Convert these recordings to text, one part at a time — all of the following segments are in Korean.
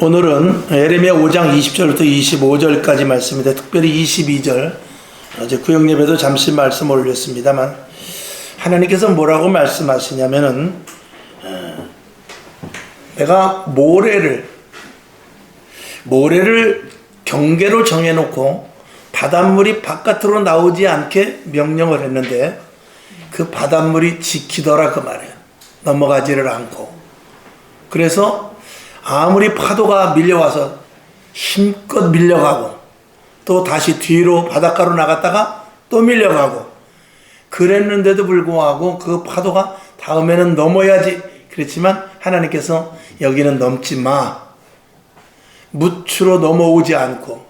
오늘은 예레미야 5장 20절부터 25절까지 말씀인데, 특별히 22절 어제 구역예배도 잠시 말씀 올렸습니다만, 하나님께서 뭐라고 말씀하시냐면은 내가 모래를 경계로 정해놓고 바닷물이 바깥으로 나오지 않게 명령을 했는데, 그 바닷물이 지키더라 그 말이에요. 넘어가지를 않고. 그래서 아무리 파도가 밀려와서 힘껏 밀려가고 또 다시 뒤로 바닷가로 나갔다가 또 밀려가고 그랬는데도 불구하고 그 파도가 다음에는 넘어야지 그랬지만, 하나님께서 여기는 넘지 마, 무추로 넘어오지 않고,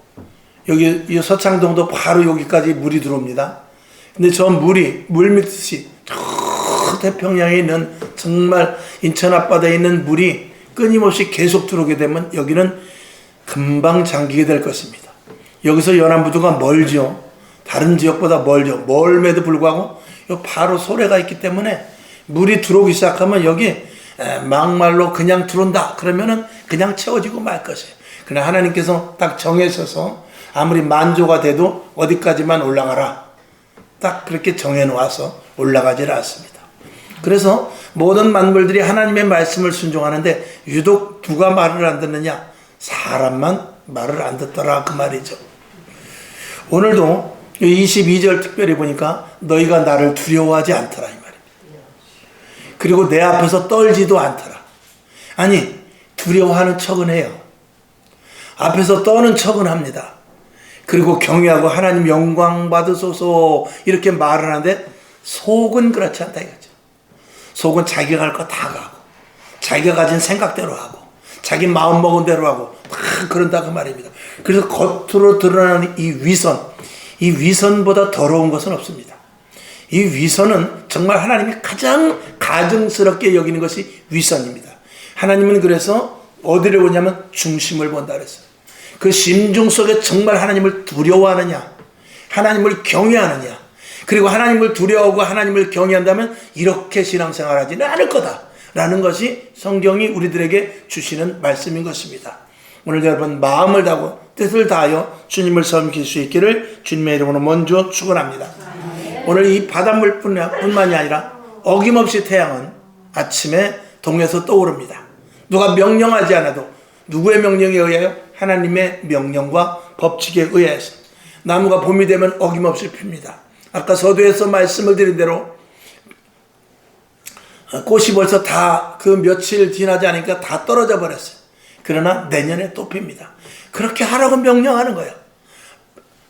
여기 이 서창동도 바로 여기까지 물이 들어옵니다. 근데 저 물이 물밑이 저 태평양에 있는 정말 인천 앞바다에 있는 물이 끊임없이 계속 들어오게 되면 여기는 금방 잠기게 될 것입니다. 여기서 연안부두가 멀죠. 다른 지역보다 멀죠. 멀음에도 불구하고 바로 소래가 있기 때문에 물이 들어오기 시작하면 여기 막말로 그냥 들어온다 그러면은 그냥 채워지고 말 것이에요. 그러나 하나님께서 딱 정해서서 아무리 만조가 돼도 어디까지만 올라가라, 딱 그렇게 정해놓아서 올라가질 않습니다. 그래서 모든 만물들이 하나님의 말씀을 순종하는데 유독 누가 말을 안 듣느냐? 사람만 말을 안 듣더라 그 말이죠. 오늘도 22절 특별히 보니까 너희가 나를 두려워하지 않더라 이 말입니다. 그리고 내 앞에서 떨지도 않더라. 아니, 두려워하는 척은 해요. 앞에서 떠는 척은 합니다. 그리고 경외하고 하나님 영광 받으소서 이렇게 말을 하는데 속은 그렇지 않다 이거죠. 속은 자기가 할 거 다 가고 자기가 가진 생각대로 하고 자기 마음 먹은 대로 하고 막 그런다 그 말입니다. 그래서 겉으로 드러나는 이 위선보다 더러운 것은 없습니다. 이 위선은 정말 하나님이 가장 가증스럽게 여기는 것이 위선입니다. 하나님은 그래서 어디를 보냐면 중심을 본다 그랬어요. 그 심중 속에 정말 하나님을 두려워하느냐, 하나님을 경외하느냐, 그리고 하나님을 두려워하고 하나님을 경외한다면 이렇게 신앙생활하지는 않을 거다라는 것이 성경이 우리들에게 주시는 말씀인 것입니다. 오늘 여러분 마음을 다하고 뜻을 다하여 주님을 섬길 수 있기를 주님의 이름으로 먼저 축원합니다. 오늘 이 바닷물뿐만이 아니라 어김없이 태양은 아침에 동에서 떠오릅니다. 누가 명령하지 않아도 누구의 명령에 의하여? 하나님의 명령과 법칙에 의해서 나무가 봄이 되면 어김없이 핍니다. 아까 서두에서 말씀을 드린 대로 꽃이 벌써 다 그 며칠 지나지 않으니까 다 떨어져 버렸어요. 그러나 내년에 또 핍니다. 그렇게 하라고 명령하는 거예요.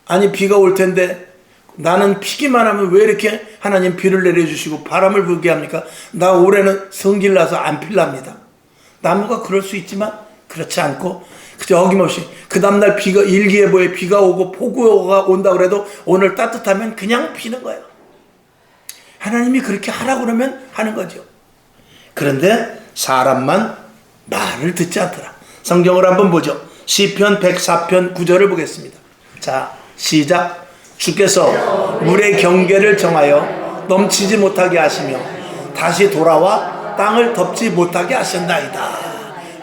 아니, 비가 올 텐데 나는 피기만 하면 왜 이렇게 하나님 비를 내려주시고 바람을 불게 합니까? 나 올해는 성질 나서 안 필랍니다. 나무가 그럴 수 있지만 그렇지 않고 그저 어김없이 그 다음날 비가 일기예보에 비가 오고 폭우가 온다 그래도 오늘 따뜻하면 그냥 피는 거예요. 하나님이 그렇게 하라고 그러면 하는 거죠. 그런데 사람만 말을 듣지 않더라. 성경을 한번 보죠. 시편 104편 9절을 보겠습니다. 자, 시작. 주께서 물의 경계를 정하여 넘치지 못하게 하시며 다시 돌아와 땅을 덮지 못하게 하신다이다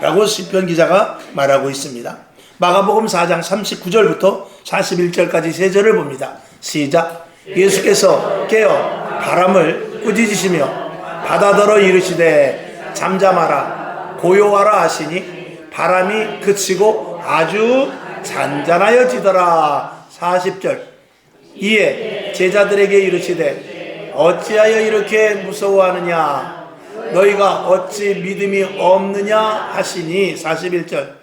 라고 시편 기자가 말하고 있습니다. 마가복음 4장 39절부터 41절까지 세 절을 봅니다. 시작. 예수께서 깨어 바람을 꾸짖으시며 바다더러 이르시되 잠잠하라 고요하라 하시니 바람이 그치고 아주 잔잔하여지더라. 40절. 이에 제자들에게 이르시되 어찌하여 이렇게 무서워하느냐, 너희가 어찌 믿음이 없느냐 하시니 41절.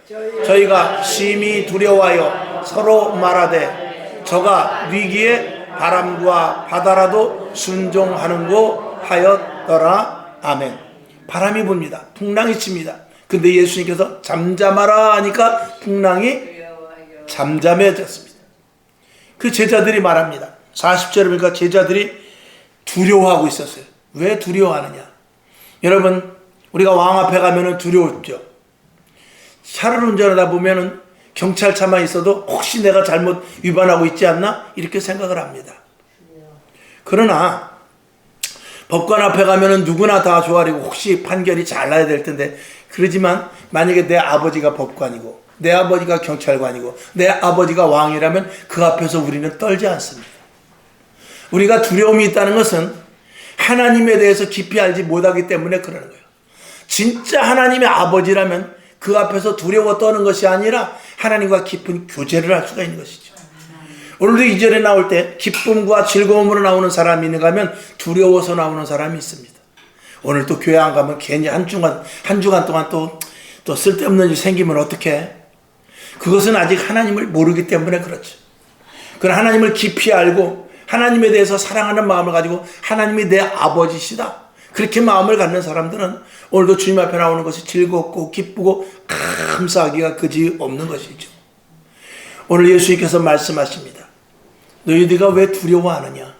저희가 심히 두려워하여 서로 말하되 저가 위기에 바람과 바다라도 순종하는고 하였더라. 아멘. 바람이 붑니다. 풍랑이 칩니다. 근데 예수님께서 잠잠하라 하니까 풍랑이 잠잠해졌습니다. 그 제자들이 말합니다. 40절에 보니까 제자들이 두려워하고 있었어요. 왜 두려워하느냐? 여러분, 우리가 왕 앞에 가면은 두려웠죠. 차를 운전하다 보면은 경찰차만 있어도 혹시 내가 잘못 위반하고 있지 않나? 이렇게 생각을 합니다. 그러나 법관 앞에 가면은 누구나 다 조아리고 혹시 판결이 잘 나야 될 텐데 그러지만 만약에 내 아버지가 법관이고 내 아버지가 경찰관이고 내 아버지가 왕이라면 그 앞에서 우리는 떨지 않습니다. 우리가 두려움이 있다는 것은 하나님에 대해서 깊이 알지 못하기 때문에 그러는 거예요. 진짜 하나님의 아버지라면 그 앞에서 두려워 떠는 것이 아니라 하나님과 깊은 교제를 할 수가 있는 것이죠. 오늘도 2절에 나올 때 기쁨과 즐거움으로 나오는 사람이 있는가 하면 두려워서 나오는 사람이 있습니다. 오늘 또 교회 안 가면 괜히 한 주간 동안 또 쓸데없는 일 생기면 어떡해? 그것은 아직 하나님을 모르기 때문에 그렇죠. 그러나 하나님을 깊이 알고 하나님에 대해서 사랑하는 마음을 가지고 하나님이 내 아버지시다, 그렇게 마음을 갖는 사람들은 오늘도 주님 앞에 나오는 것이 즐겁고 기쁘고 감사하기가 그지없는 것이죠. 오늘 예수님께서 말씀하십니다. 너희들가 왜 두려워하느냐?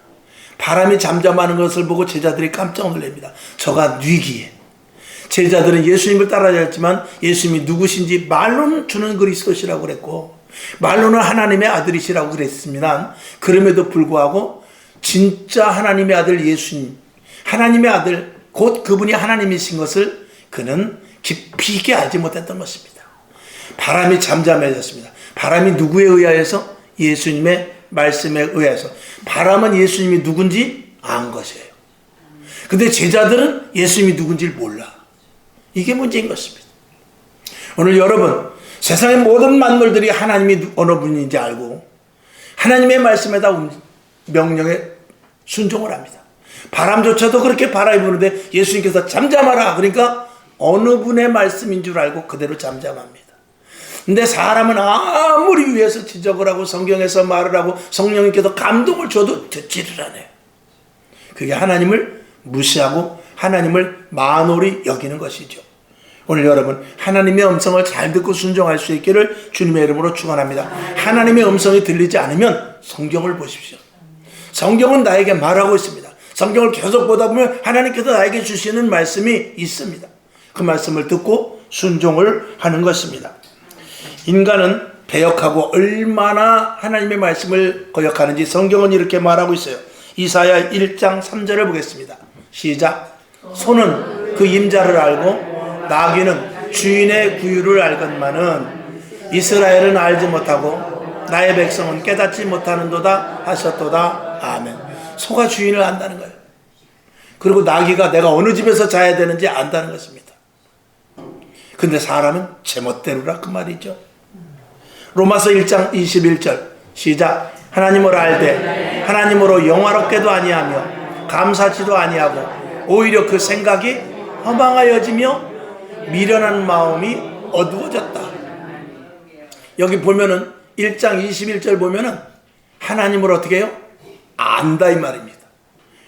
바람이 잠잠하는 것을 보고 제자들이 깜짝 놀랍니다. 저가 뉘기에. 제자들은 예수님을 따라다녔지만 예수님이 누구신지 말로는 주는 그리스도시라고 그랬고 말로는 하나님의 아들이시라고 그랬습니다. 그럼에도 불구하고 진짜 하나님의 아들 예수님, 하나님의 아들 곧 그분이 하나님이신 것을 그는 깊이 있게 알지 못했던 것입니다. 바람이 잠잠해졌습니다. 바람이 누구에 의하여서? 예수님의 말씀에 의해서. 바람은 예수님이 누군지 안 것이에요. 근데 제자들은 예수님이 누군지를 몰라. 이게 문제인 것입니다. 오늘 여러분, 세상의 모든 만물들이 하나님이 어느 분인지 알고 하나님의 말씀에다 명령에 순종을 합니다. 바람조차도 그렇게 바람이 부는데 예수님께서 잠잠하라, 그러니까 어느 분의 말씀인 줄 알고 그대로 잠잠합니다. 근데 사람은 아무리 위에서 지적을 하고 성경에서 말을 하고 성령님께서 감동을 줘도 듣지를 않아요. 그게 하나님을 무시하고 하나님을 만홀히 여기는 것이죠. 오늘 여러분, 하나님의 음성을 잘 듣고 순종할 수 있기를 주님의 이름으로 축원합니다. 하나님의 음성이 들리지 않으면 성경을 보십시오. 성경은 나에게 말하고 있습니다. 성경을 계속 보다 보면 하나님께서 나에게 주시는 말씀이 있습니다. 그 말씀을 듣고 순종을 하는 것입니다. 인간은 배역하고 얼마나 하나님의 말씀을 거역하는지 성경은 이렇게 말하고 있어요. 이사야 1장 3절을 보겠습니다. 시작. 소는 그 임자를 알고 나귀는 주인의 구유를 알건만은 이스라엘은 알지 못하고 나의 백성은 깨닫지 못하는도다 하셨도다. 아멘. 소가 주인을 안다는 거예요. 그리고 나귀가 내가 어느 집에서 자야 되는지 안다는 것입니다. 근데 사람은 제멋대로라 그 말이죠. 로마서 1장 21절 시작. 하나님을 알되 하나님으로 영화롭게도 아니하며 감사치도 아니하고 오히려 그 생각이 허망하여지며 미련한 마음이 어두워졌다. 여기 보면은 1장 21절 보면은 하나님을 어떻게 해요? 안다 이 말입니다.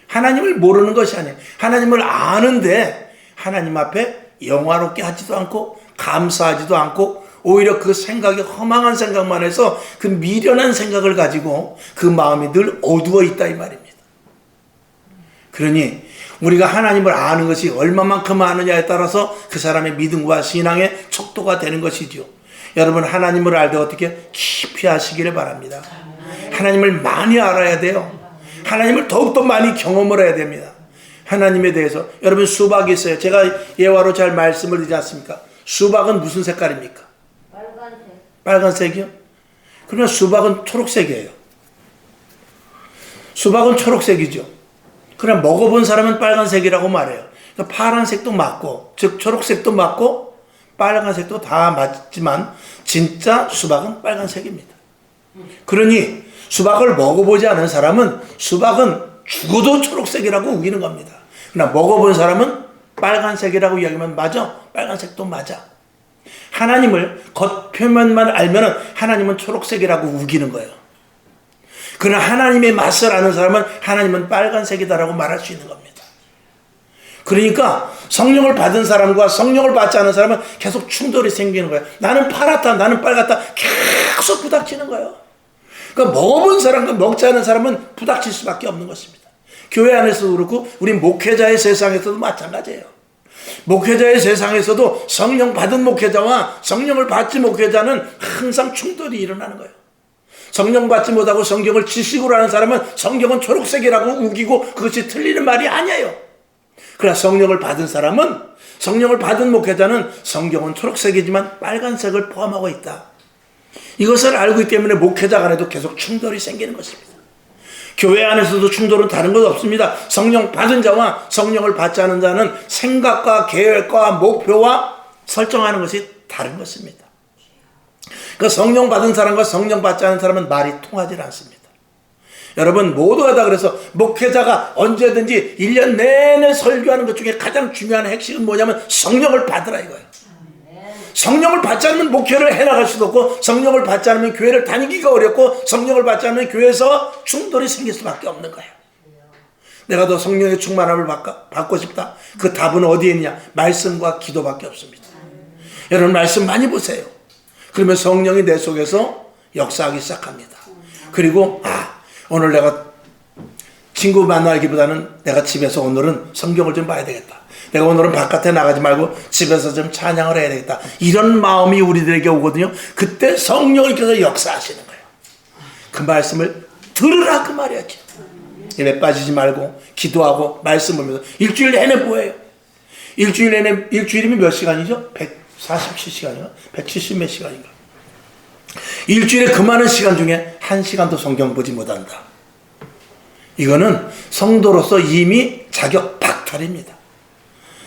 하나님을 모르는 것이 아니에요. 하나님을 아는데 하나님 앞에 영화롭게 하지도 않고 감사하지도 않고 오히려 그 생각이 허망한 생각만 해서 그 미련한 생각을 가지고 그 마음이 늘 어두워 있다 이 말입니다. 그러니 우리가 하나님을 아는 것이 얼마만큼 아느냐에 따라서 그 사람의 믿음과 신앙의 척도가 되는 것이죠. 여러분, 하나님을 알 때 어떻게 깊이 하시기를 바랍니다. 하나님을 많이 알아야 돼요. 하나님을 더욱더 많이 경험을 해야 됩니다. 하나님에 대해서 여러분, 수박이 있어요. 제가 예화로 잘 말씀을 드리지 않습니까? 수박은 무슨 색깔입니까? 빨간색. 빨간색이요? 그러면 수박은 초록색이에요. 수박은 초록색이죠. 그냥 먹어본 사람은 빨간색이라고 말해요. 그러니까 파란색도 맞고, 즉 초록색도 맞고 빨간색도 다 맞지만 진짜 수박은 빨간색입니다. 그러니 수박을 먹어보지 않은 사람은 수박은 죽어도 초록색이라고 우기는 겁니다. 그러나 먹어본 사람은 빨간색이라고 이야기하면 맞아, 빨간색도 맞아. 하나님을 겉표면만 알면 하나님은 초록색이라고 우기는 거예요. 그러나 하나님의 맛을 아는 사람은 하나님은 빨간색이다라고 말할 수 있는 겁니다. 그러니까 성령을 받은 사람과 성령을 받지 않은 사람은 계속 충돌이 생기는 거예요. 나는 파랗다, 나는 빨갛다, 계속 부닥치는 거예요. 그러니까 먹어본 사람과 먹지 않은 사람은 부닥칠 수밖에 없는 것입니다. 교회 안에서도 그렇고 우리 목회자의 세상에서도 마찬가지예요. 목회자의 세상에서도 성령 받은 목회자와 성령을 받지 목회자는 항상 충돌이 일어나는 거예요. 성령 받지 못하고 성경을 지식으로 하는 사람은 성경은 초록색이라고 우기고 그것이 틀리는 말이 아니에요. 그러나 성령을 받은 사람은, 성령을 받은 목회자는 성경은 초록색이지만 빨간색을 포함하고 있다. 이것을 알고 있기 때문에 목회자 간에도 계속 충돌이 생기는 것입니다. 교회 안에서도 충돌은 다른 것 없습니다. 성령 받은 자와 성령을 받지 않은 자는 생각과 계획과 목표와 설정하는 것이 다른 것입니다. 그러니까 성령 받은 사람과 성령 받지 않은 사람은 말이 통하지 않습니다. 여러분 모두가 다 그래서 목회자가 언제든지 1년 내내 설교하는 것 중에 가장 중요한 핵심은 뭐냐면 성령을 받으라 이거예요. 성령을 받지 않으면 목회를 해나갈 수도 없고, 성령을 받지 않으면 교회를 다니기가 어렵고, 성령을 받지 않으면 교회에서 충돌이 생길 수밖에 없는 거예요. 내가 더 성령의 충만함을 받고 싶다. 그 답은 어디에 있냐? 말씀과 기도밖에 없습니다. 여러분 말씀 많이 보세요. 그러면 성령이 내 속에서 역사하기 시작합니다. 그리고 오늘 내가 친구 만나기보다는 내가 집에서 오늘은 성경을 좀 봐야 되겠다. 내가 오늘은 바깥에 나가지 말고 집에서 좀 찬양을 해야 되겠다. 이런 마음이 우리들에게 오거든요. 그때 성령님께서 역사하시는 거예요. 그 말씀을 들으라 그 말이었죠. 예배 빠지지 말고 기도하고 말씀 보면서 일주일 내내 뭐예요? 일주일 내내, 일주일이면 몇 시간이죠? 147시간인가? 170 몇 시간인가? 일주일에 그 많은 시간 중에 1시간도 성경 보지 못한다. 이거는 성도로서 이미 자격 박탈입니다.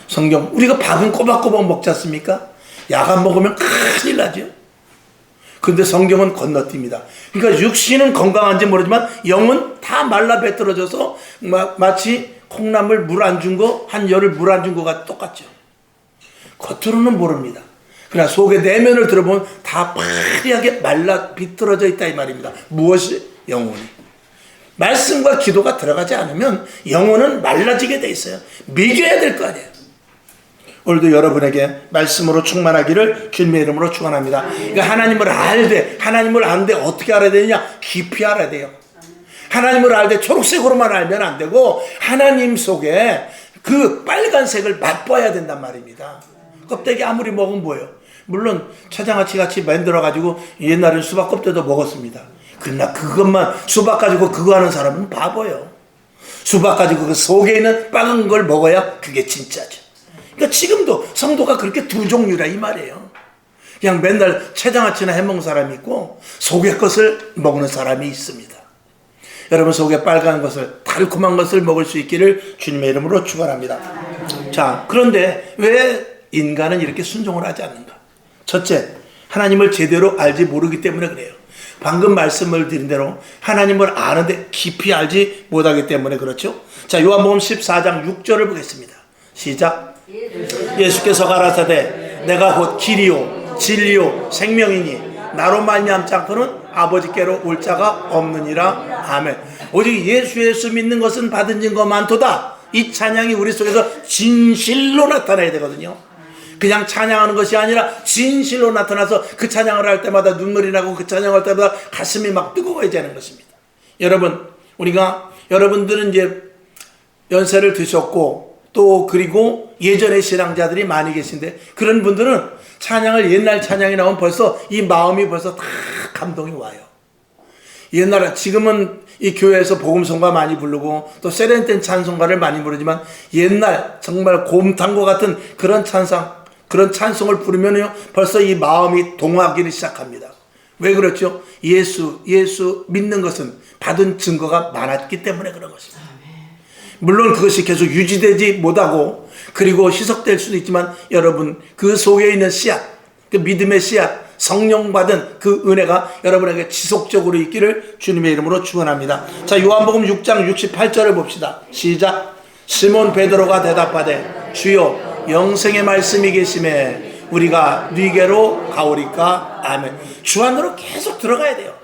성경, 우리가 밥은 꼬박꼬박 먹지 않습니까? 약 안 먹으면 큰일 나죠. 근데 성경은 건너뜁니다. 그러니까 육신은 건강한지 모르지만 영은 다 말라 배틀어져서 마치 콩나물 물 안 준 거, 한 열흘 물 안 준 거가 똑같죠. 겉으로는 모릅니다. 그러나 속의 내면을 들어보면 다 파리하게 말라 비틀어져 있다 이 말입니다. 무엇이? 영혼이. 말씀과 기도가 들어가지 않으면 영혼은 말라지게 돼 있어요. 미겨야 될 거 아니에요. 오늘도 여러분에게 말씀으로 충만하기를 주님의 이름으로 축원합니다. 그러니까 하나님을 알되, 하나님을 아는데 어떻게 알아야 되느냐? 깊이 알아야 돼요. 하나님을 알되 초록색으로만 알면 안 되고 하나님 속에 그 빨간색을 맛봐야 된단 말입니다. 껍데기 아무리 먹으면 뭐예요? 물론 차장아찌 같이 만들어가지고 옛날엔 수박 껍데기도 먹었습니다. 그러나 그것만 수박 가지고 그거 하는 사람은 바보예요. 수박 가지고 그 속에 있는 빨간 걸 먹어야 그게 진짜죠. 그러니까 지금도 성도가 그렇게 두 종류라 이 말이에요. 그냥 맨날 채장아찌나 해먹는 사람이 있고 속의 것을 먹는 사람이 있습니다. 여러분 속에 빨간 것을, 달콤한 것을 먹을 수 있기를 주님의 이름으로 축원합니다. 자, 그런데 왜 인간은 이렇게 순종을 하지 않는가? 첫째, 하나님을 제대로 알지 모르기 때문에 그래요. 방금 말씀을 드린 대로 하나님을 아는데 깊이 알지 못하기 때문에 그렇죠. 자, 요한복음 14장 6절을 보겠습니다. 시작. 예수께서 가라사대 내가 곧 길이요 진리요 생명이니 나로 말미암지 않고는 아버지께로 올 자가 없느니라. 아멘. 오직 예수 믿는 것은 받은 증거 많도다. 이 찬양이 우리 속에서 진실로 나타나야 되거든요. 그냥 찬양하는 것이 아니라 진실로 나타나서 그 찬양을 할 때마다 눈물이 나고 그 찬양할 때마다 가슴이 막 뜨거워져야 하는 것입니다. 여러분, 여러분들은 이제 연세를 드셨고 또 그리고 예전의 신앙자들이 많이 계신데 그런 분들은 찬양을 옛날 찬양이 나오면 벌써 이 마음이 벌써 다 감동이 와요. 옛날에 지금은 이 교회에서 복음성가 많이 부르고 또 세련된 찬송가를 많이 부르지만 옛날 정말 곰탕과 같은 그런 찬송을 부르면요 벌써 이 마음이 동하기를 시작합니다. 왜 그렇죠? 예수 믿는 것은 받은 증거가 많았기 때문에 그런 것입니다. 물론 그것이 계속 유지되지 못하고 그리고 희석될 수도 있지만 여러분 그 속에 있는 씨앗, 그 믿음의 씨앗, 성령 받은 그 은혜가 여러분에게 지속적으로 있기를 주님의 이름으로 축원합니다. 자, 요한복음 6장 68절을 봅시다. 시작. 시몬 베드로가 대답하되 주여 영생의 말씀이 계심에 우리가 네게로 가오리까. 아멘. 주 안으로 계속 들어가야 돼요.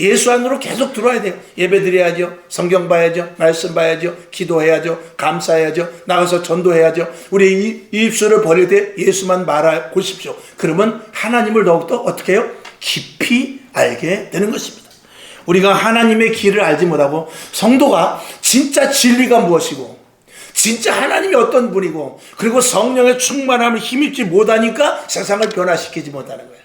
예수 안으로 계속 들어와야 돼요. 예배 드려야죠. 성경 봐야죠. 말씀 봐야죠. 기도해야죠. 감사해야죠. 나가서 전도해야죠. 우리 입술을 벌릴 때 예수만 말하고 싶죠. 그러면 하나님을 더욱더 어떻게 해요? 깊이 알게 되는 것입니다. 우리가 하나님의 길을 알지 못하고 성도가 진짜 진리가 무엇이고 진짜 하나님이 어떤 분이고 그리고 성령의 충만함을 힘입지 못하니까 세상을 변화시키지 못하는 거예요.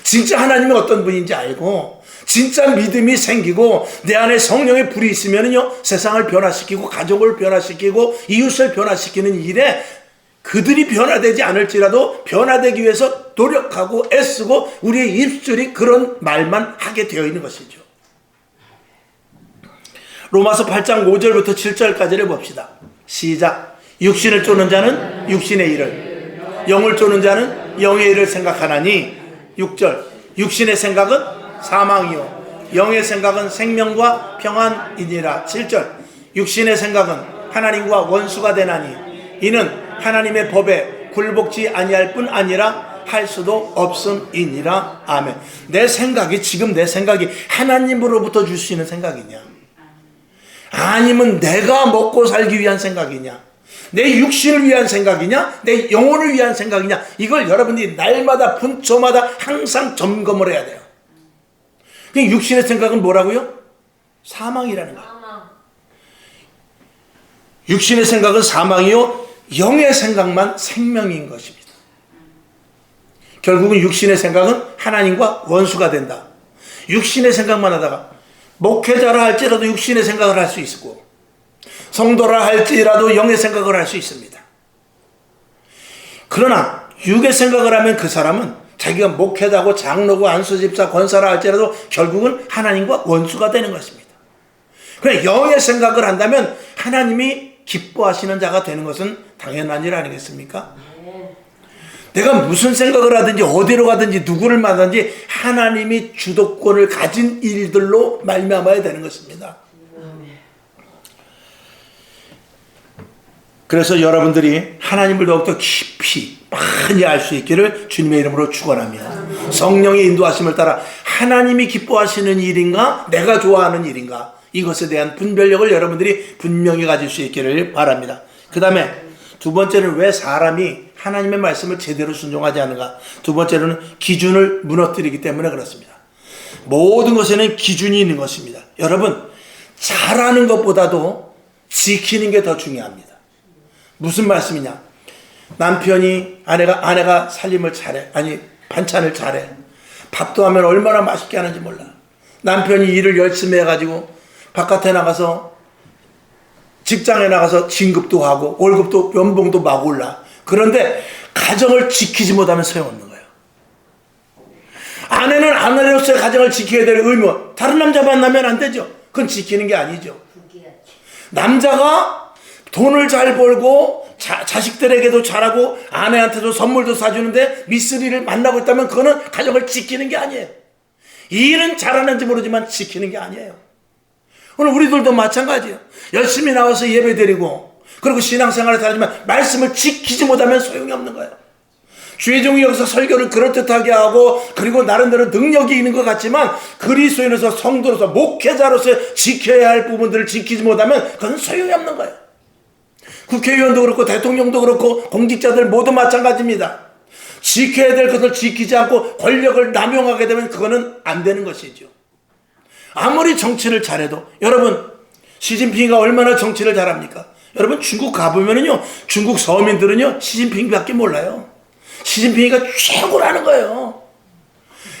진짜 하나님이 어떤 분인지 알고 진짜 믿음이 생기고 내 안에 성령의 불이 있으면요, 세상을 변화시키고 가족을 변화시키고 이웃을 변화시키는 일에 그들이 변화되지 않을지라도 변화되기 위해서 노력하고 애쓰고 우리의 입술이 그런 말만 하게 되어 있는 것이죠. 로마서 8장 5절부터 7절까지를 봅시다. 시작. 육신을 쫓는 자는 육신의 일을, 영을 쫓는 자는 영의 일을 생각하나니. 6절. 육신의 생각은 사망이요 영의 생각은 생명과 평안이니라. 7절. 육신의 생각은 하나님과 원수가 되나니 이는 하나님의 법에 굴복지 아니할 뿐 아니라 할 수도 없음이니라. 아멘. 내 생각이, 지금 내 생각이 하나님으로부터 줄 수 있는 생각이냐, 아니면 내가 먹고 살기 위한 생각이냐, 내 육신을 위한 생각이냐, 내 영혼을 위한 생각이냐, 이걸 여러분들이 날마다 분초마다 항상 점검을 해야 돼요. 육신의 생각은 뭐라고요? 사망이라는 거예요. 육신의 생각은 사망이요 영의 생각만 생명인 것입니다. 결국은 육신의 생각은 하나님과 원수가 된다. 육신의 생각만 하다가 목회자라 할지라도 육신의 생각을 할 수 있고, 성도라 할지라도 영의 생각을 할 수 있습니다. 그러나 육의 생각을 하면 그 사람은 자기가 목회자고 장로고 안수집사 권사라 할지라도 결국은 하나님과 원수가 되는 것입니다. 그러나 영의 생각을 한다면 하나님이 기뻐하시는 자가 되는 것은 당연한 일 아니겠습니까? 내가 무슨 생각을 하든지 어디로 가든지 누구를 만나든지 하나님이 주도권을 가진 일들로 말미암아야 되는 것입니다. 그래서 여러분들이 하나님을 더욱더 깊이 많이 알 수 있기를 주님의 이름으로 축원합니다. 성령의 인도하심을 따라 하나님이 기뻐하시는 일인가 내가 좋아하는 일인가, 이것에 대한 분별력을 여러분들이 분명히 가질 수 있기를 바랍니다. 그 다음에 두 번째는 왜 사람이 하나님의 말씀을 제대로 순종하지 않는가. 두 번째로는 기준을 무너뜨리기 때문에 그렇습니다. 모든 것에는 기준이 있는 것입니다. 여러분, 잘하는 것보다도 지키는 게 더 중요합니다. 무슨 말씀이냐, 남편이 아내가 살림을 잘해, 아니 반찬을 잘해, 밥도 하면 얼마나 맛있게 하는지 몰라. 남편이 일을 열심히 해가지고 바깥에 나가서 직장에 나가서 진급도 하고 월급도 연봉도 막 올라. 그런데 가정을 지키지 못하면 소용없는 거예요. 아내는 아내로서의 가정을 지켜야 될 의무, 다른 남자 만나면 안 되죠. 그건 지키는 게 아니죠. 남자가 돈을 잘 벌고 자식들에게도 잘하고 아내한테도 선물도 사주는데 미쓰리를 만나고 있다면 그거는 가정을 지키는 게 아니에요. 일은 잘하는지 모르지만 지키는 게 아니에요. 오늘 우리들도 마찬가지예요. 열심히 나와서 예배드리고 그리고 신앙생활을 하지만 말씀을 지키지 못하면 소용이 없는 거예요. 주의 종이 여기서 설교를 그럴듯하게 하고 그리고 나름대로 능력이 있는 것 같지만 그리스도인으로서 성도로서 목회자로서 지켜야 할 부분들을 지키지 못하면 그건 소용이 없는 거예요. 국회의원도 그렇고 대통령도 그렇고 공직자들 모두 마찬가지입니다. 지켜야 될 것을 지키지 않고 권력을 남용하게 되면 그거는 안 되는 것이죠. 아무리 정치를 잘해도, 여러분 시진핑이가 얼마나 정치를 잘합니까? 여러분 중국 가보면은요, 중국 서민들은요 시진핑밖에 몰라요. 시진핑이가 최고라는 거예요.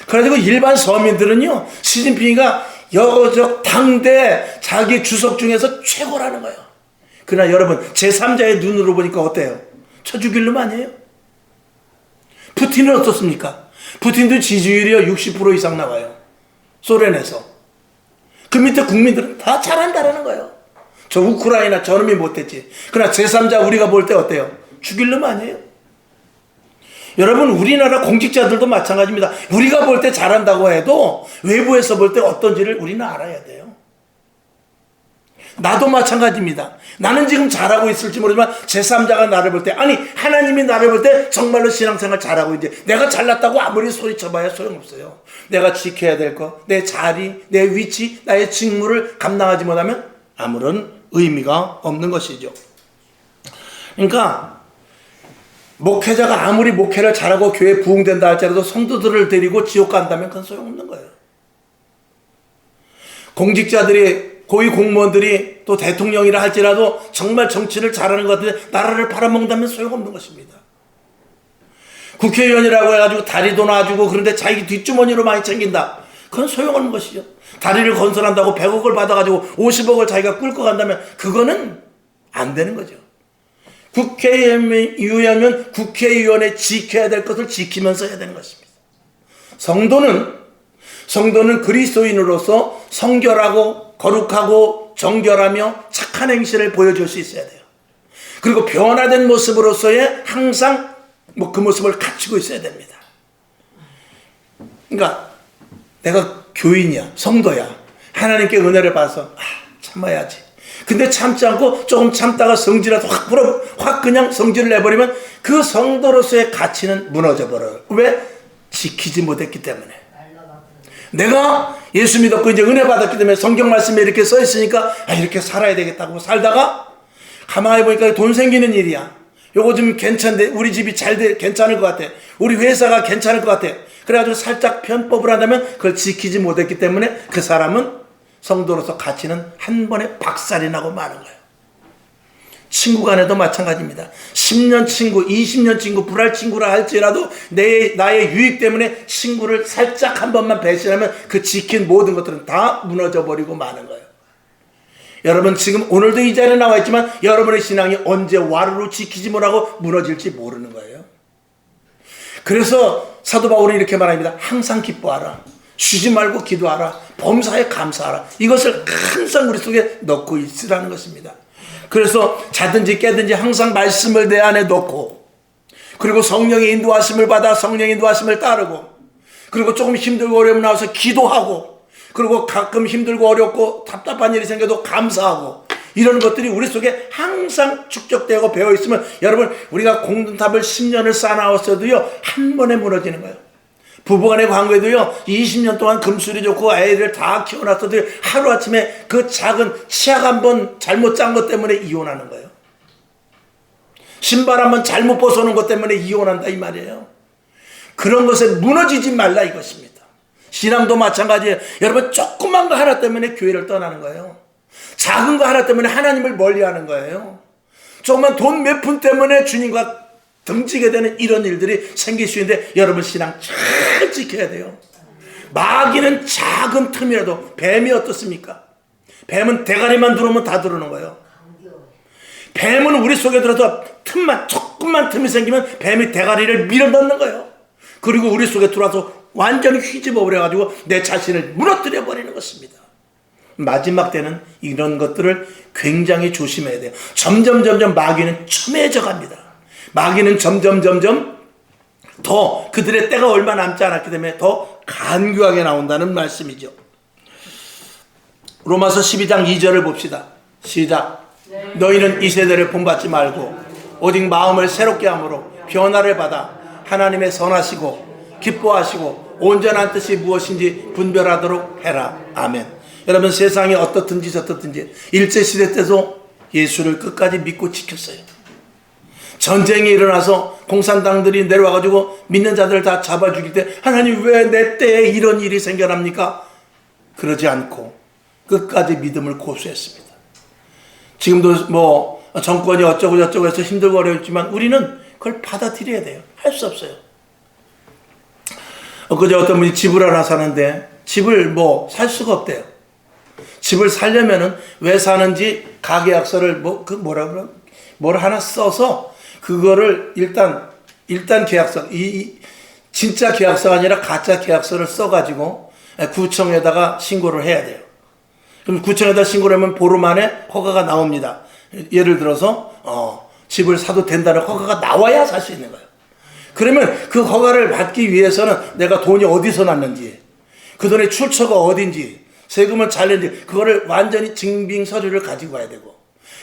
그래가지고 일반 서민들은요 시진핑이가 여적 당대 자기 주석 중에서 최고라는 거예요. 그러나 여러분 제3자의 눈으로 보니까 어때요? 쳐 죽일 놈 아니에요? 푸틴은 어떻습니까? 푸틴도 지지율이 60% 이상 나와요. 소련에서. 그 밑에 국민들은 다 잘한다라는 거예요. 저 우크라이나 저놈이 못했지. 그러나 제3자 우리가 볼 때 어때요? 죽일 놈 아니에요? 여러분 우리나라 공직자들도 마찬가지입니다. 우리가 볼 때 잘한다고 해도 외부에서 볼 때 어떤지를 우리는 알아야 돼요. 나도 마찬가지입니다. 나는 지금 잘하고 있을지 모르지만 제3자가 나를 볼 때, 아니 하나님이 나를 볼 때 정말로 신앙생활 잘하고 있는지, 내가 잘났다고 아무리 소리쳐봐야 소용없어요. 내가 지켜야 될 것, 내 자리, 내 위치, 나의 직무를 감당하지 못하면 아무런 의미가 없는 것이죠. 그러니까 목회자가 아무리 목회를 잘하고 교회 부흥된다 할지라도 성도들을 데리고 지옥 간다면 그건 소용없는 거예요. 공직자들이, 고위 공무원들이 또 대통령이라 할지라도 정말 정치를 잘하는 것 같은데 나라를 팔아먹는다면 소용없는 것입니다. 국회의원이라고 해가지고 다리도 놔주고 그런데 자기 뒷주머니로 많이 챙긴다. 그건 소용없는 것이죠. 다리를 건설한다고 100억을 받아가지고 50억을 자기가 끌고 간다면 그거는 안 되는 거죠. 국회의원이면 국회의원에 지켜야 될 것을 지키면서 해야 되는 것입니다. 성도는 그리스도인으로서 성결하고 거룩하고 정결하며 착한 행실을 보여줄 수 있어야 돼요. 그리고 변화된 모습으로서의 항상 그 모습을 갖추고 있어야 됩니다. 그러니까 내가 교인이야, 성도야, 하나님께 은혜를 받아서 참아야지. 근데 참지 않고 조금 참다가 성질이라도 확 그냥 성질을 내버리면 그 성도로서의 가치는 무너져 버려요. 왜? 지키지 못했기 때문에. 내가 예수 믿었고 이제 은혜 받았기 때문에 성경 말씀에 이렇게 써 있으니까 이렇게 살아야 되겠다고 살다가 가만히 보니까 돈 생기는 일이야. 요거 좀 괜찮은데, 우리 집이 괜찮을 것 같아. 우리 회사가 괜찮을 것 같아. 그래가지고 살짝 편법을 한다면 그걸 지키지 못했기 때문에 그 사람은 성도로서 가치는 한 번에 박살이 나고 마는 거예요. 친구 간에도 마찬가지입니다. 10년 친구, 20년 친구, 불알 친구라 할지라도 나의 유익 때문에 친구를 살짝 한 번만 배신하면 그 지킨 모든 것들은 다 무너져 버리고 마는 거예요. 여러분 지금 오늘도 이 자리에 나와 있지만 여러분의 신앙이 언제 와르르 지키지 못하고 무너질지 모르는 거예요. 그래서 사도 바울은 이렇게 말합니다. 항상 기뻐하라. 쉬지 말고 기도하라. 범사에 감사하라. 이것을 항상 우리 속에 넣고 있으라는 것입니다. 그래서 자든지 깨든지 항상 말씀을 내 안에 넣고, 그리고 성령의 인도하심을 받아 성령의 인도하심을 따르고, 그리고 조금 힘들고 어려움 나와서 기도하고, 그리고 가끔 힘들고 어렵고 답답한 일이 생겨도 감사하고, 이런 것들이 우리 속에 항상 축적되고 배어있으면 여러분 우리가 공든탑을 10년을 쌓아나왔어도요 한 번에 무너지는 거예요. 부부간의 관계도요 20년 동안 금술이 좋고 애를 다 키워놨어도 하루아침에 그 작은 치약 한 번 잘못 짠 것 때문에 이혼하는 거예요. 신발 한 번 잘못 벗어놓은 것 때문에 이혼한다 이 말이에요. 그런 것에 무너지지 말라 이것입니다. 신앙도 마찬가지예요. 여러분 조그만 거 하나 때문에 교회를 떠나는 거예요. 작은 거 하나 때문에 하나님을 멀리하는 거예요. 조그만 돈 몇 푼 때문에 주님과 등지게 되는 이런 일들이 생길 수 있는데 여러분 신앙 잘 지켜야 돼요. 마귀는 작은 틈이라도, 뱀이 어떻습니까? 뱀은 대가리만 들어오면 다 들어오는 거예요. 뱀은 우리 속에 들어서 조금만 틈이 생기면 뱀이 대가리를 밀어넣는 거예요. 그리고 우리 속에 들어와서 완전히 휘집어 버려가지고 내 자신을 무너뜨려 버리는 것입니다. 마지막 때는 이런 것들을 굉장히 조심해야 돼요. 점점 마귀는 첨예해져 갑니다. 마귀는 점점 더 그들의 때가 얼마 남지 않았기 때문에 더 간교하게 나온다는 말씀이죠. 로마서 12장 2절을 봅시다. 시작. 너희는 이 세대를 본받지 말고 오직 마음을 새롭게 함으로 변화를 받아 하나님의 선하시고 기뻐하시고 온전한 뜻이 무엇인지 분별하도록 해라. 아멘. 여러분 세상이 어떻든지 저떻든지 일제시대 때도 예수를 끝까지 믿고 지켰어요. 전쟁이 일어나서 공산당들이 내려와가지고 믿는 자들을 다 잡아 죽일 때 하나님 왜 내 때에 이런 일이 생겨납니까? 그러지 않고 끝까지 믿음을 고수했습니다. 지금도 뭐 정권이 어쩌고 저쩌고 해서 힘들고 어렵지만 우리는 그걸 받아들여야 돼요. 할 수 없어요. 그제 어떤 분이 집을 하나 사는데 집을 뭐 살 수가 없대요. 집을 살려면은 왜 사는지 가계약서를 뭘 하나 써서 그거를 일단 계약서, 진짜 계약서가 아니라 가짜 계약서를 써가지고 구청에다가 신고를 해야 돼요. 그럼 구청에다 신고를 하면 보름 만에 허가가 나옵니다. 예를 들어서 집을 사도 된다는 허가가 나와야 살 수 있는 거예요. 그러면 그 허가를 받기 위해서는 내가 돈이 어디서 났는지, 그 돈의 출처가 어딘지, 세금을 잘 냈는지 그거를 완전히 증빙 서류를 가지고 가야 되고,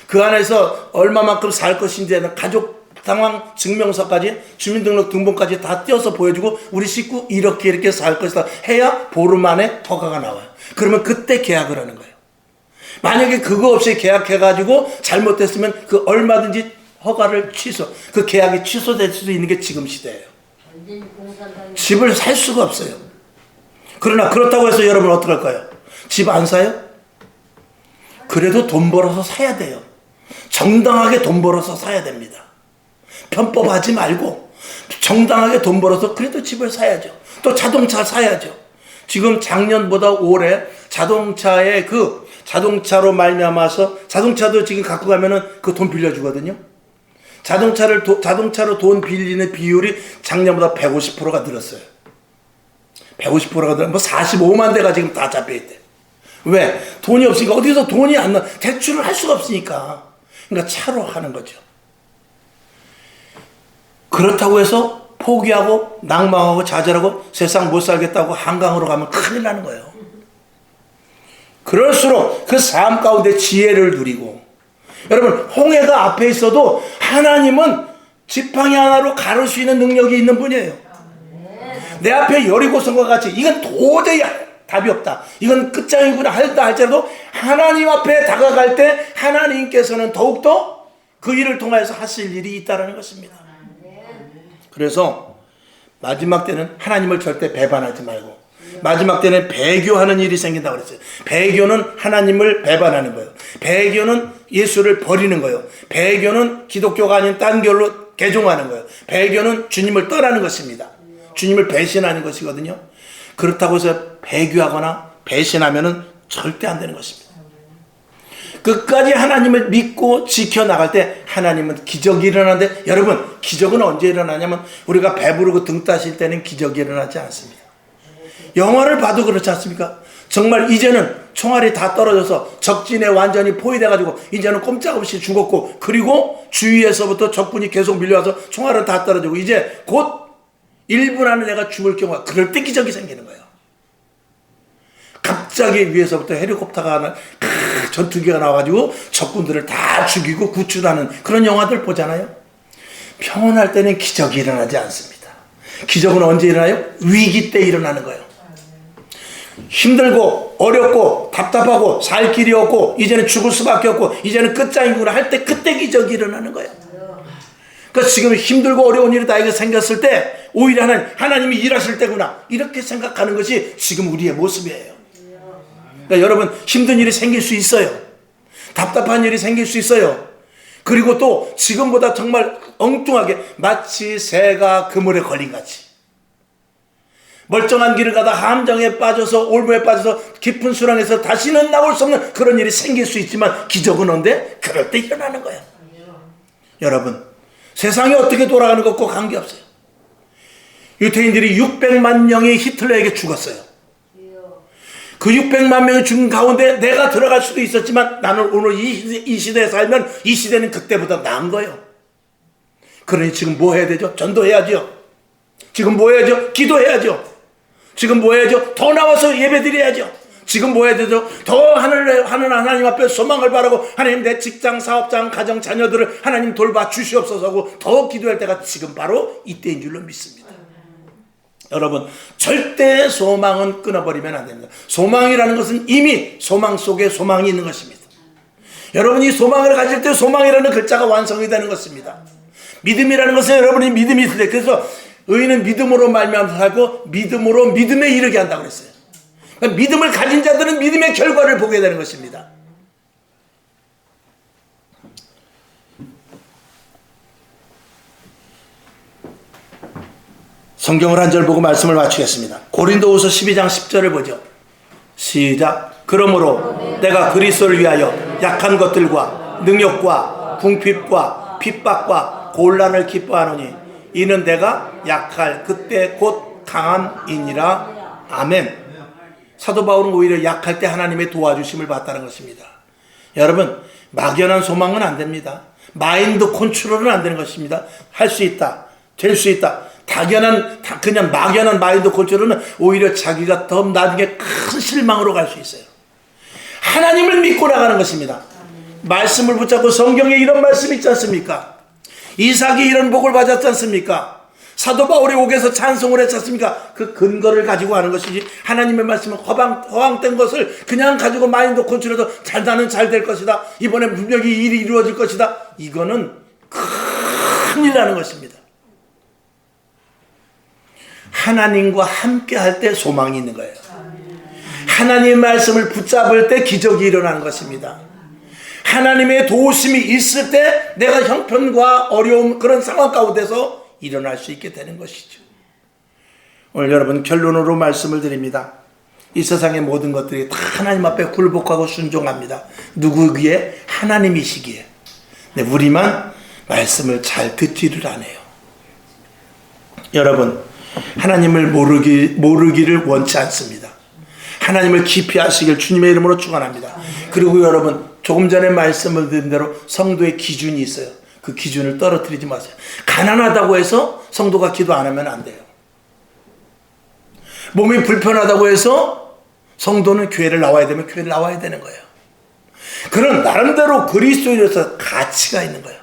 그 안에서 얼마만큼 살 것인지는 가족 상황 증명서까지 주민등록 등본까지 다 띄어서 보여주고 우리 식구 이렇게 살 것이다 해야 보름 만에 허가가 나와요. 그러면 그때 계약을 하는 거예요. 만약에 그거 없이 계약해가지고 잘못됐으면 그 얼마든지 허가를 그 계약이 취소될 수도 있는 게 지금 시대예요. 집을 살 수가 없어요. 그러나 그렇다고 해서 여러분 어떡할까요? 집 안 사요? 그래도 돈 벌어서 사야 돼요. 정당하게 돈 벌어서 사야 됩니다. 편법하지 말고 정당하게 돈 벌어서 그래도 집을 사야죠. 또 자동차 사야죠. 지금 작년보다 올해 자동차로 말미암아서 자동차도 지금 갖고 가면은 그 돈 빌려주거든요. 자동차로 돈 빌리는 비율이 작년보다 150%가 늘었어요. 150%가 늘어, 뭐 45만 대가 지금 다 잡혀있대. 왜? 돈이 없으니까 어디서 돈이 안 나, 대출을 할 수가 없으니까. 그러니까 차로 하는 거죠. 그렇다고 해서 포기하고 낭망하고 좌절하고 세상 못 살겠다고 한강으로 가면 큰일 나는 거예요. 그럴수록 그 삶 가운데 지혜를 누리고, 여러분 홍해가 앞에 있어도 하나님은 지팡이 하나로 가를 수 있는 능력이 있는 분이에요. 내 앞에 여리고성과 같이 이건 도저히 답이 없다, 이건 끝장이구나 할지라도 하나님 앞에 다가갈 때 하나님께서는 더욱더 그 일을 통해서 하실 일이 있다는 것입니다. 그래서 마지막 때는 하나님을 절대 배반하지 말고, 마지막 때는 배교하는 일이 생긴다고 그랬어요. 배교는 하나님을 배반하는 거예요. 배교는 예수를 버리는 거예요. 배교는 기독교가 아닌 딴 교로 개종하는 거예요. 배교는 주님을 떠나는 것입니다. 주님을 배신하는 것이거든요. 그렇다고 해서 배교하거나 배신하면은 절대 안 되는 것입니다. 끝까지 하나님을 믿고 지켜나갈 때 하나님은 기적이 일어나는데, 여러분 기적은 언제 일어나냐면 우리가 배부르고 등 따실 때는 기적이 일어나지 않습니다. 영화를 봐도 그렇지 않습니까? 정말 이제는 총알이 다 떨어져서 적진에 완전히 포위돼가지고 이제는 꼼짝없이 죽었고, 그리고 주위에서부터 적군이 계속 밀려와서 총알은 다 떨어지고 이제 곧 1분 안에 내가 죽을 경우가, 그럴 때 기적이 생기는 거예요. 갑자기 위에서부터 헬리콥터가 전투기가 나와가지고 적군들을 다 죽이고 구출하는 그런 영화들 보잖아요. 평온할 때는 기적이 일어나지 않습니다. 기적은 언제 일어나요? 위기 때 일어나는 거예요. 힘들고 어렵고 답답하고 살 길이 없고 이제는 죽을 수밖에 없고 이제는 끝장이구나 할 때, 그때 기적이 일어나는 거예요. 그러니까 지금 힘들고 어려운 일이 나에게 생겼을 때 오히려 하나님이 일하실 때구나, 이렇게 생각하는 것이 지금 우리의 모습이에요. 그러니까 여러분 힘든 일이 생길 수 있어요. 답답한 일이 생길 수 있어요. 그리고 또 지금보다 정말 엉뚱하게 마치 새가 그물에 걸린 같이 멀쩡한 길을 가다 함정에 빠져서 올무에 빠져서 깊은 수렁에서 다시는 나올 수 없는 그런 일이 생길 수 있지만 기적은 언제? 그럴 때 일어나는 거예요. 여러분 세상이 어떻게 돌아가는 것과 관계없어요. 유태인들이 600만 명이 히틀러에게 죽었어요. 그 600만 명이 죽은 가운데 내가 들어갈 수도 있었지만 나는 오늘 이 시대에 살면 이 시대는 그때보다 나은 거예요. 그러니 지금 뭐 해야 되죠? 전도해야죠. 지금 뭐 해야죠? 기도해야죠. 지금 뭐 해야죠? 더 나와서 예배드려야죠. 지금 뭐 해야 되죠? 더 하늘 하나님 앞에 소망을 바라고, 하나님 내 직장, 사업장, 가정, 자녀들을 하나님 돌봐 주시옵소서 하고 더 기도할 때가 지금 바로 이때인 줄로 믿습니다. 여러분 절대 소망은 끊어버리면 안 됩니다. 소망이라는 것은 이미 소망 속에 소망이 있는 것입니다. 여러분이 소망을 가질 때 소망이라는 글자가 완성이 되는 것입니다. 믿음이라는 것은 여러분이 믿음이 있을 때, 그래서 의인은 믿음으로 말미암아 살고 믿음으로 믿음에 이르게 한다고 그랬어요. 그러니까 믿음을 가진 자들은 믿음의 결과를 보게 되는 것입니다. 성경을 한 절 보고 말씀을 마치겠습니다. 고린도후서 12장 10절을 보죠. 시작. 그러므로 내가 그리스도를 위하여 약한 것들과 능력과 궁핍과 핍박과 곤란을 기뻐하노니 이는 내가 약할 그때 곧 강함이니라. 아멘. 사도 바울은 오히려 약할 때 하나님의 도와주심을 받다는 것입니다. 여러분 막연한 소망은 안 됩니다. 마인드 컨트롤은 안 되는 것입니다. 할 수 있다, 될 수 있다, 그냥 막연한 마인드 컨트롤은 오히려 자기가 더 나중에 큰 실망으로 갈 수 있어요. 하나님을 믿고 나가는 것입니다. 말씀을 붙잡고, 성경에 이런 말씀이 있지 않습니까? 이삭이 이런 복을 받았지 않습니까? 사도 바울이 옥에서 찬송을 했지 않습니까? 그 근거를 가지고 하는 것이지, 하나님의 말씀은 허황된 것을 그냥 가지고 마인드 컨트롤해서 나는 잘 될 것이다, 이번에 분명히 일이 이루어질 것이다, 이거는 큰일 나는 것입니다. 하나님과 함께 할 때 소망이 있는 거예요. 하나님의 말씀을 붙잡을 때 기적이 일어나는 것입니다. 하나님의 도우심이 있을 때 내가 형편과 어려움, 그런 상황 가운데서 일어날 수 있게 되는 것이죠. 오늘 여러분 결론으로 말씀을 드립니다. 이 세상의 모든 것들이 다 하나님 앞에 굴복하고 순종합니다. 누구기에? 하나님이시기에. 근데 우리만 말씀을 잘 듣지를 않아요. 여러분, 하나님을 모르기를 원치 않습니다. 하나님을 깊이 아시길 주님의 이름으로 축원합니다. 그리고 여러분, 조금 전에 말씀을 드린 대로 성도의 기준이 있어요. 그 기준을 떨어뜨리지 마세요. 가난하다고 해서 성도가 기도 안 하면 안 돼요. 몸이 불편하다고 해서 성도는 교회를 나와야 되면 교회를 나와야 되는 거예요. 그런 나름대로 그리스도인으로서 가치가 있는 거예요.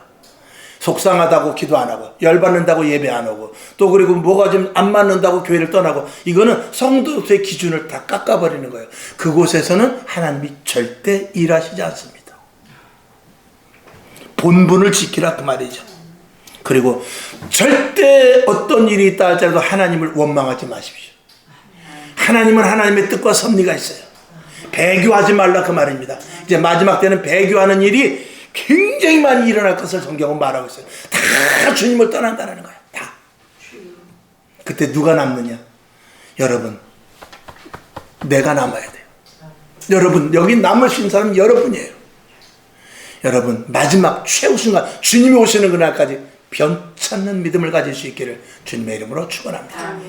속상하다고 기도 안 하고, 열받는다고 예배 안 오고, 또 그리고 뭐가 좀 안 맞는다고 교회를 떠나고, 이거는 성도의 기준을 다 깎아버리는 거예요. 그곳에서는 하나님이 절대 일하시지 않습니다. 본분을 지키라 그 말이죠. 그리고 절대 어떤 일이 있다 할지라도 하나님을 원망하지 마십시오. 하나님은 하나님의 뜻과 섭리가 있어요. 배교하지 말라 그 말입니다. 이제 마지막 때는 배교하는 일이 굉장히 많이 일어날 것을 성경은 말하고 있어요. 다 주님을 떠난다는 거예요. 다. 그때 누가 남느냐? 여러분, 내가 남아야 돼요. 여러분, 여기 남으신 사람은 여러분이에요. 여러분, 마지막 최후 순간 주님이 오시는 그날까지 변찮는 믿음을 가질 수 있기를 주님의 이름으로 축원합니다.